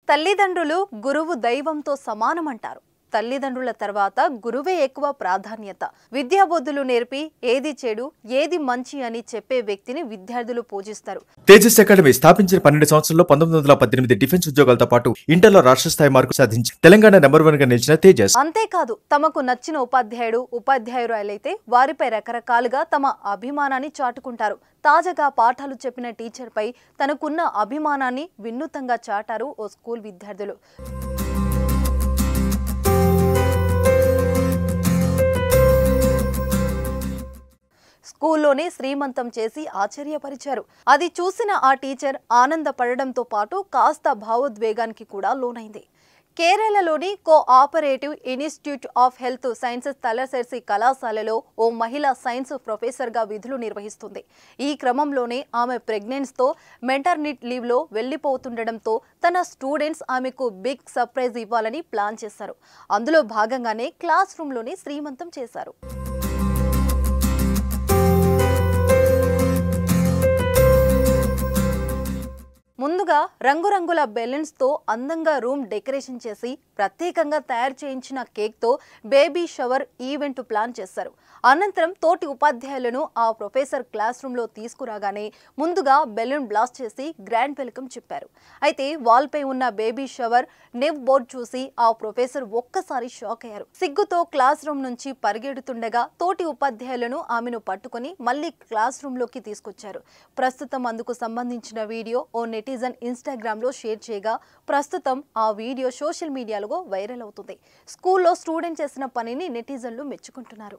తల్లిదండ్రులు గురువు దైవంతో సమానమంటారు. తల్లిదండ్రుల తర్వాత గురువే ఎక్కువ ప్రాధాన్యత. విద్యాబోధులు నేర్పి ఏది చెడు ఏది మంచి అని చెప్పే వ్యక్తిని విద్యార్థులు పూజిస్తారు. తేజస్ అకాడమీ స్థాపించిన 12 సంవత్సరాల్లో 1918 డిఫెన్స్ ఉద్యోగాలతో పాటు ఇంటర్లో రాష్ట్ర స్థాయి మార్కు సాధించి తెలంగాణ నెంబర్ 1 గా నిలిచిన తేజస్. అంతేకాదు తమకు నచ్చిన ఉపాధ్యాయురాలైతే వారిపై రకరకాలుగా తమ అభిమానాన్ని చాటుకుంటారు. తాజాగా పాఠాలు చెప్పిన టీచర్పై తనకున్న అభిమానాన్ని వినూత్నంగా చాటారు ఓ స్కూల్ విద్యార్థులు. స్కూల్లోనే శ్రీమంతం చేసి ఆశ్చర్యపరిచారు. అది చూసిన ఆ టీచర్ ఆనందపడడంతో పాటు కాస్త భావోద్వేగానికి కూడా లోనైంది. కేరళలోని cooperative institute of health sciences Thalassery కళాశాలలో ఓ మహిళా సైన్స్ ప్రొఫెసర్గా విధులు నిర్వహిస్తుంది. ఈ క్రమంలోనే ఆమె ప్రెగ్నెన్సీతో మెటర్నిటీ లీవ్లో వెళ్లిపోతుండటంతో తన స్టూడెంట్స్ ఆమెకు బిగ్ సర్ప్రైజ్ ఇవ్వాలని ప్లాన్ చేశారు. అందులో భాగంగానే క్లాస్ రూమ్లోనే శ్రీమంతం చేశారు. ముందుగా రంగురంగుల బెలూన్స్తో అందంగా రూమ్ డెకరేషన్ చేసి ప్రత్యేకంగా తయారు చేయించిన కేక్తో బేబీ షవర్ ఈవెంట్ ప్లాన్ చేశారు. అనంతరం తోటి ఉపాధ్యాయులను ఆ ప్రొఫెసర్ క్లాస్ రూమ్లో తీసుకురాగానే ముందుగా బెలూన్ బ్లాస్ట్ చేసి గ్రాండ్ వెల్కమ్ చెప్పారు. అయితే వాల్పై ఉన్న బేబీ షవర్ నెవ్ బోర్డ్ చూసి ఆ ప్రొఫెసర్ ఒక్కసారి షాక్ అయ్యారు. సిగ్గుతో క్లాస్ రూమ్ నుంచి పరిగెడుతుండగా తోటి ఉపాధ్యాయులను ఆమెను పట్టుకుని మళ్లీ క్లాస్ రూమ్లోకి తీసుకొచ్చారు. ప్రస్తుతం అందుకు సంబంధించిన వీడియో ఓ నెటిజన్ ఇన్స్టాగ్రామ్ లో షేర్ చేయగా ప్రస్తుతం ఆ వీడియో సోషల్ మీడియాలో వైరల్ అవుతుంది. స్కూల్లో స్టూడెంట్ చేసిన పనిని నెటిజన్లు మెచ్చుకుంటున్నారు.